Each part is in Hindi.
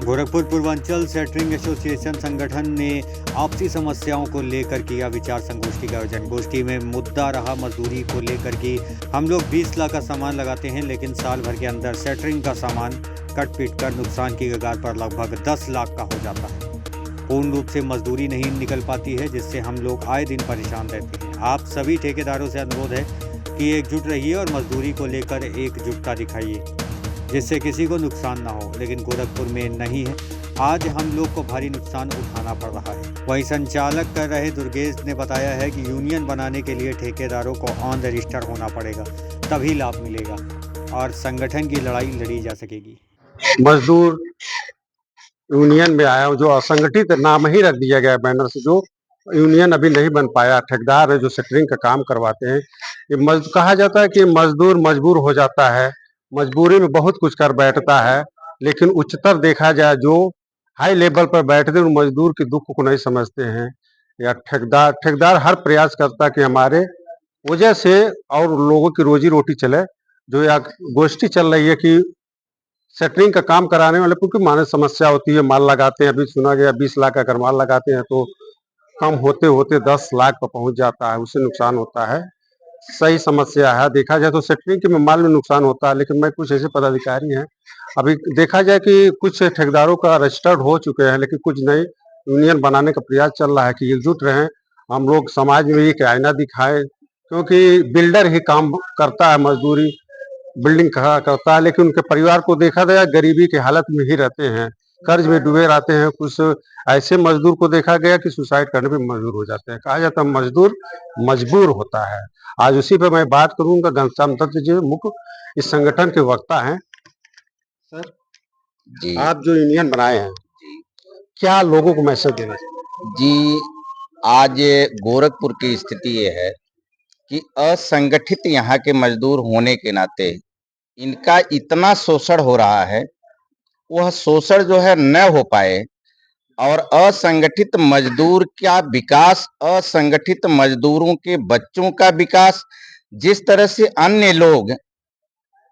गोरखपुर पूर्वांचल सेटरिंग एसोसिएशन संगठन ने आपसी समस्याओं को लेकर किया विचार संगोष्ठी का आयोजन। गोष्ठी में मुद्दा रहा मजदूरी को लेकर कि हम लोग 20 लाख का सामान लगाते हैं, लेकिन साल भर के अंदर सेटरिंग का सामान कट पीट कर नुकसान की कगार पर लगभग 10 लाख का हो जाता है। पूर्ण रूप से मजदूरी नहीं निकल पाती है, जिससे हम लोग आए दिन परेशान रहते हैं। आप सभी ठेकेदारों से अनुरोध है कि एकजुट रहिए और मजदूरी को लेकर एकजुटता दिखाइए, जिससे किसी को नुकसान ना हो। लेकिन गोरखपुर में नहीं है, आज हम लोग को भारी नुकसान उठाना पड़ रहा है। वहीं संचालक कर रहे दुर्गेश ने बताया है कि यूनियन बनाने के लिए ठेकेदारों को ऑन रजिस्टर होना पड़ेगा, तभी लाभ मिलेगा और संगठन की लड़ाई लड़ी जा सकेगी। मजदूर यूनियन में आया हूँ, जो असंगठित नाम ही रख दिया गया बैनर से, जो यूनियन अभी नहीं बन पाया। ठेकेदार है जो सेटरिंग का काम करवाते हैं, ये कहा जाता है कि मजदूर मजबूर हो जाता है, मजबूरी में बहुत कुछ कर बैठता है। लेकिन उच्चतर देखा जाए, जो हाई लेवल पर बैठते हैं मजदूर के दुख को नहीं समझते हैं। या ठेकेदार हर प्रयास करता है कि हमारे वजह से और लोगों की रोजी रोटी चले। जो या गोष्ठी चल रही है कि सेटरिंग का काम कराने वाले, क्योंकि मानव समस्या होती है, माल लगाते हैं, अभी सुना गया 20 लाख का अगर माल लगाते हैं तो कम होते होते 10 लाख पर पहुंच जाता है, उससे नुकसान होता है। सही समस्या है। देखा जाए तो सेटरिंग के माल में नुकसान होता है, लेकिन मैं कुछ ऐसे पदाधिकारी हैं, अभी देखा जाए कि कुछ ठेकेदारों का रजिस्टर्ड हो चुके हैं, लेकिन कुछ नई यूनियन बनाने का प्रयास चल रहा है कि एकजुट रहें, हम लोग समाज में एक आईना दिखाएं। क्योंकि बिल्डर ही काम करता है, मजदूरी बिल्डिंग खड़ा करता है, लेकिन उनके परिवार को देखा गया गरीबी की हालत में ही रहते हैं, कर्ज में डूबे रहते हैं। कुछ ऐसे मजदूर को देखा गया कि सुसाइड करने पे मजबूर हो जाते हैं। कहा जाता है मजदूर मजबूर होता है। आज उसी पे मैं बात करूंगा। घनश्याम दत्त जी मुख्य इस संगठन के वक्ता हैं। सर जी आप जो यूनियन बनाए हैं, क्या लोगों को मैसेज देना चाहिए? जी, आज गोरखपुर की स्थिति ये है कि असंगठित यहाँ के मजदूर होने के नाते इनका इतना शोषण हो रहा है, वह शोषण जो है न हो पाए और असंगठित मजदूर का विकास, असंगठित मजदूरों के बच्चों का विकास, जिस तरह से अन्य लोग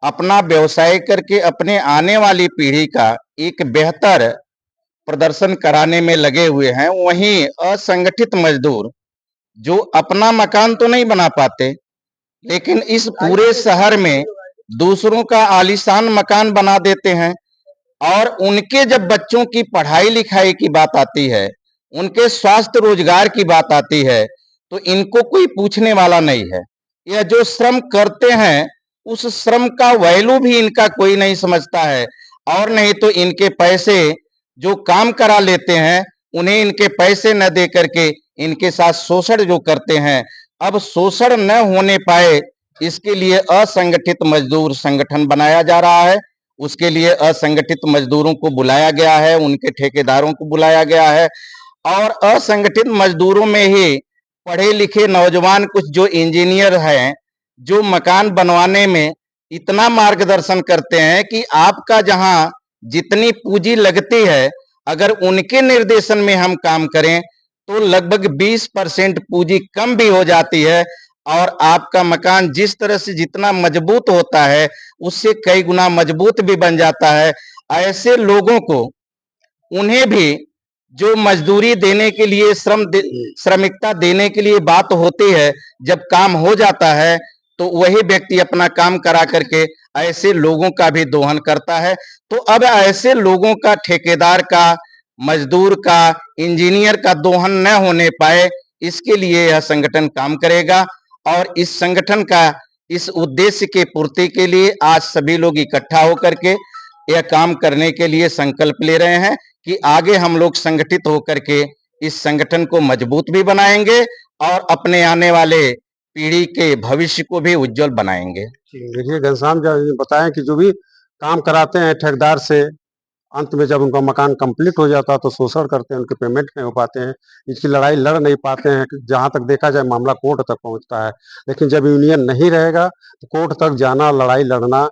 अपना व्यवसाय करके अपने आने वाली पीढ़ी का एक बेहतर प्रदर्शन कराने में लगे हुए हैं, वहीं असंगठित मजदूर जो अपना मकान तो नहीं बना पाते, लेकिन इस पूरे शहर में दूसरों का आलीशान मकान बना देते हैं। और उनके जब बच्चों की पढ़ाई लिखाई की बात आती है, उनके स्वास्थ्य रोजगार की बात आती है, तो इनको कोई पूछने वाला नहीं है। यह जो श्रम करते हैं, उस श्रम का वैल्यू भी इनका कोई नहीं समझता है। और नहीं तो इनके पैसे जो काम करा लेते हैं, उन्हें इनके पैसे न दे करके इनके साथ शोषण जो करते हैं। अब शोषण न होने पाए, इसके लिए असंगठित मजदूर संगठन बनाया जा रहा है। उसके लिए असंगठित मजदूरों को बुलाया गया है, उनके ठेकेदारों को बुलाया गया है। और असंगठित मजदूरों में ही पढ़े लिखे नौजवान कुछ जो इंजीनियर हैं, जो मकान बनवाने में इतना मार्गदर्शन करते हैं कि आपका जहां जितनी पूंजी लगती है, अगर उनके निर्देशन में हम काम करें तो लगभग 20% पूंजी कम भी हो जाती है और आपका मकान जिस तरह से जितना मजबूत होता है, उससे कई गुना मजबूत भी बन जाता है। ऐसे लोगों को, उन्हें भी जो मजदूरी देने के लिए श्रमिकता देने के लिए बात होती है, जब काम हो जाता है तो वही व्यक्ति अपना काम करा करके ऐसे लोगों का भी दोहन करता है। तो अब ऐसे लोगों का, ठेकेदार का, मजदूर का, इंजीनियर का दोहन न होने पाए, इसके लिए यह संगठन काम करेगा। और इस संगठन का इस उद्देश्य के पूर्ति के लिए आज सभी लोग इकट्ठा होकर के यह काम करने के लिए संकल्प ले रहे हैं कि आगे हम लोग संगठित होकर के इस संगठन को मजबूत भी बनाएंगे और अपने आने वाले पीढ़ी के भविष्य को भी उज्जवल बनाएंगे। देखिए घनश्याम जी बताएं कि जो भी काम कराते हैं ठेकेदार से, अंत में जब उनका मकान कंप्लीट हो जाता है तो शोषण करते हैं, उनके पेमेंट नहीं हो पाते हैं, इसकी लड़ाई लड़ नहीं पाते हैं। जहां तक देखा जाए मामला कोर्ट तक पहुंचता है। लेकिन जब यूनियन नहीं रहेगा तो कोर्ट तक जाना, लड़ाई लड़ना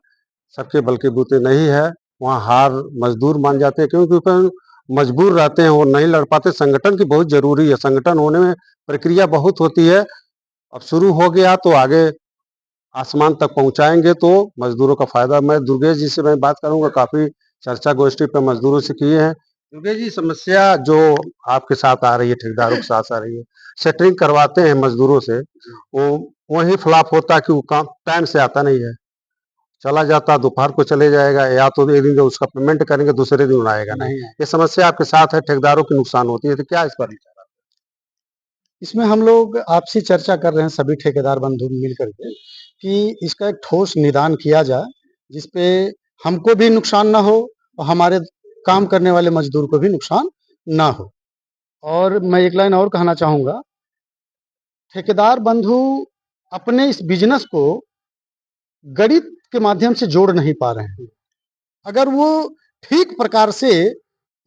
सबके बल के बूते नहीं है। वहाँ हार मजदूर मान जाते हैं, क्योंकि मजबूर रहते हैं, वो नहीं लड़ पाते। संगठन की बहुत जरूरी है, संगठन होने में प्रक्रिया बहुत होती है। अब शुरू हो गया तो आगे आसमान तक पहुंचाएंगे तो मजदूरों का फायदा। मैं दुर्गेश जी से मैं बात करूंगा, काफी चर्चा गोष्ठी पे मजदूरों से किए हैं। योगेश जी, समस्या जो आपके साथ आ रही है, ठेकेदारों के साथ आ रही है, सेटरिंग करवाते हैं मजदूरों से, वो वही फ्लॉप होता है कि वो काम टाइम से आता नहीं है, चला जाता, दोपहर को चले जाएगा, या तो एक दिन जो उसका पेमेंट करेंगे दूसरे दिन आएगा नहीं। ये समस्या आपके साथ है, ठेकेदारों की नुकसान होती है, तो क्या इस पर विचार? इसमें हम लोग आपसी चर्चा कर रहे हैं सभी ठेकेदार बंधु मिल करके कि इसका एक ठोस निदान किया जाए, जिसपे हमको भी नुकसान ना हो और हमारे काम करने वाले मजदूर को भी नुकसान ना हो। और मैं एक लाइन और कहना चाहूँगा, ठेकेदार बंधु अपने इस बिजनेस को गणित के माध्यम से जोड़ नहीं पा रहे हैं। अगर वो ठीक प्रकार से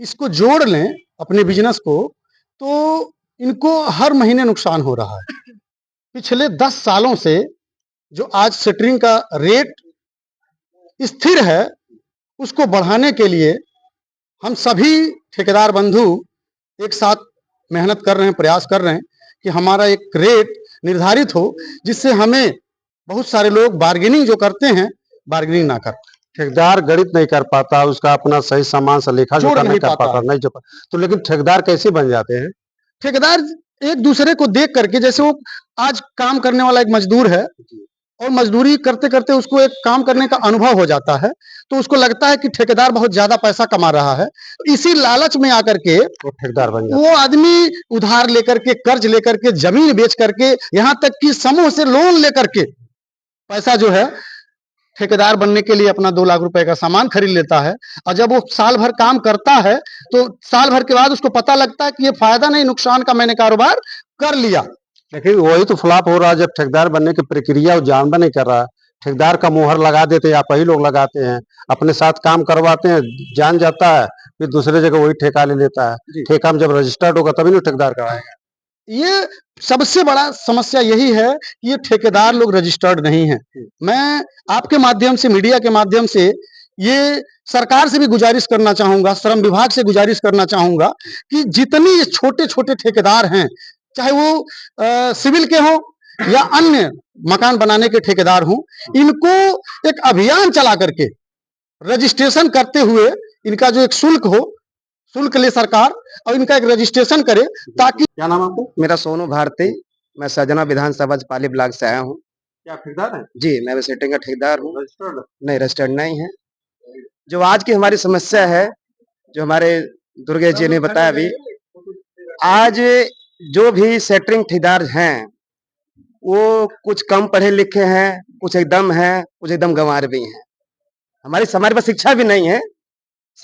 इसको जोड़ लें अपने बिजनेस को, तो इनको हर महीने नुकसान हो रहा है। पिछले 10 सालों से जो आज सेटरिंग का रेट स्थिर है, उसको बढ़ाने के लिए हम सभी ठेकेदार बंधु एक साथ मेहनत कर रहे हैं, प्रयास कर रहे हैं कि हमारा एक रेट निर्धारित हो, जिससे हमें बहुत सारे लोग बार्गेनिंग जो करते हैं, बार्गेनिंग ना कर। ठेकेदार गणित नहीं कर पाता, उसका अपना सही सामान से लेखा जोखा नहीं कर पाता, नहीं जो तो लेकिन ठेकेदार कैसे बन जाते हैं? ठेकेदार एक दूसरे को देख करके, जैसे वो आज काम करने वाला एक मजदूर है और मजदूरी करते करते उसको एक काम करने का अनुभव हो जाता है, तो उसको लगता है कि ठेकेदार बहुत ज्यादा पैसा कमा रहा है। इसी लालच में आकर के वो ठेकेदार बन जाता है। वो आदमी उधार लेकर के, कर्ज लेकर के, जमीन बेच करके, यहाँ तक कि समूह से लोन लेकर के पैसा जो है ठेकेदार बनने के लिए अपना 2 लाख रुपए का सामान खरीद लेता है। और जब वो साल भर काम करता है, तो साल भर के बाद उसको पता लगता है कि ये फायदा नहीं, नुकसान का मैंने कारोबार कर लिया। लेकिन वही तो फ्लॉप हो रहा है, जब ठेकेदार बनने की प्रक्रिया वो जानवर नहीं कर रहा। ठेकेदार का मुहर लगा देते हैं, आप ही लोग लगाते हैं, अपने साथ काम करवाते हैं, जान जाता है, फिर दूसरे जगह वही ठेका ले लेता है। ठेका में जब रजिस्टर्ड होगा तभी ना ठेकेदार कराएगा। ये सबसे बड़ा समस्या यही है कि ये ठेकेदार लोग रजिस्टर्ड नहीं हैं। मैं आपके माध्यम से, मीडिया के माध्यम से ये सरकार से भी गुजारिश करना चाहूंगा, श्रम विभाग से गुजारिश करना चाहूंगा कि जितने ये छोटे छोटे ठेकेदार हैं, चाहे वो सिविल के हों या अन्य मकान बनाने के ठेकेदार हों, इनको एक अभियान चला करके रजिस्ट्रेशन करते हुए इनका जो एक शुल्क ले सरकार और इनका एक रजिस्ट्रेशन करे, ताकि। क्या नाम आपको? मेरा सोनू भारती, मैं सजना विधानसभा पाली ब्लॉक से आया हूँ। क्या ठेकेदार है? जी, मैं भी सेटिंग का ठेकेदार हूँ। रजिस्टर्ड? नहीं, रजिस्टर्ड नहीं है। जो आज की हमारी समस्या है, जो हमारे दुर्गेश जी ने बताया अभी, आज जो भी सेटरिंग ठेकेदार हैं, वो कुछ कम पढ़े लिखे हैं, कुछ एकदम हैं, कुछ एकदम गंवार भी हैं। हमारे पास शिक्षा भी नहीं है।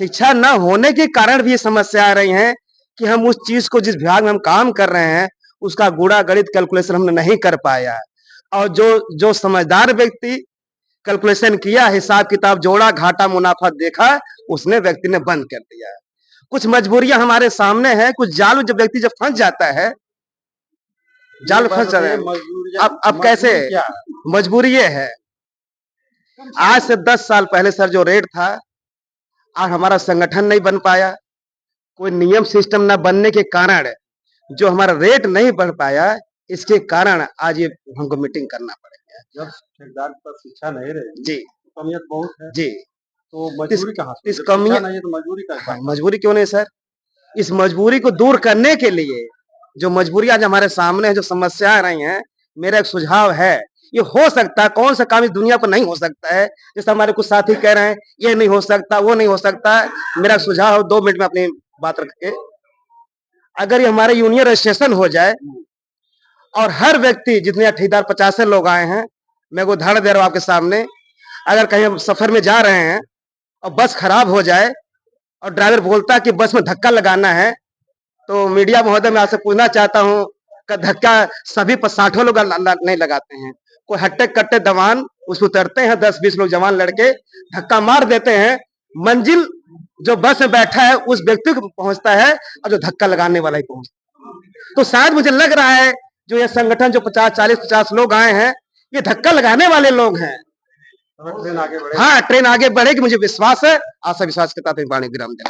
शिक्षा न होने के कारण भी ये समस्या आ रही है कि हम उस चीज को, जिस विभाग में हम काम कर रहे हैं, उसका गुणा गणित कैलकुलेशन हमने नहीं कर पाया। और जो समझदार व्यक्ति कैलकुलेशन किया, हिसाब किताब जोड़ा, घाटा मुनाफा देखा, उसने व्यक्ति ने बंद कर दिया। कुछ मजबूरियां हमारे सामने है, कुछ जाल जब व्यक्ति जब फंस जाता है, जाल फंस जाता है। अब कैसे? मजबूरी ये है, आज से 10 साल पहले सर जो रेट था, आज हमारा संगठन नहीं बन पाया, कोई नियम सिस्टम न बनने के कारण जो हमारा रेट नहीं बढ़ पाया, इसके कारण आज ये हमको मीटिंग करना पड़ेगा। जब ठेकेदार पर शिक्षा नहीं रही जी, कमियत बहुत है जी, तो मजबूरी कहाँ से? इस जब कमियत शिक्षा नहीं है तो मजबूरी कहाँ से? मजबूरी क्यों नहीं सर? इस मजबूरी को दूर करने के लिए, जो मजबूरी आज हमारे सामने है, जो समस्या आ रही हैं, मेरा एक सुझाव है, ये हो सकता है, कौन सा काम इस दुनिया पर नहीं हो सकता है। जैसे हमारे कुछ साथी कह रहे हैं ये नहीं हो सकता, वो नहीं हो सकता। मेरा सुझाव है, 2 मिनट में अपनी बात रख के, अगर ये हमारे यूनियन रजिस्ट्रेशन हो जाए और हर व्यक्ति, जितने ठेकेदार 50 लोग आए हैं, मैं को उदाहरण दे रहा हूँ आपके सामने, अगर कहीं हम सफर में जा रहे हैं और बस खराब हो जाए और ड्राइवर बोलता है कि बस में धक्का लगाना है, तो मीडिया महोदय मैं आपसे पूछना चाहता हूँ कि धक्का सभी पर 60 लोग नहीं लगाते हैं। कोई हट्टे कट्टे जवान उस उतरते हैं, 10-20 लोग जवान लड़के धक्का मार देते हैं, मंजिल जो बस में बैठा है उस व्यक्ति को पहुंचता है और जो धक्का लगाने वाला ही पहुंचता। तो शायद मुझे लग रहा है जो ये संगठन जो 50 लोग आए हैं, ये धक्का लगाने वाले लोग हैं। ट्रेन आगे बढ़े। हाँ, ट्रेन आगे बढ़ेगी, मुझे विश्वास है। आशा विश्वास के साथ वाणी विराम दें।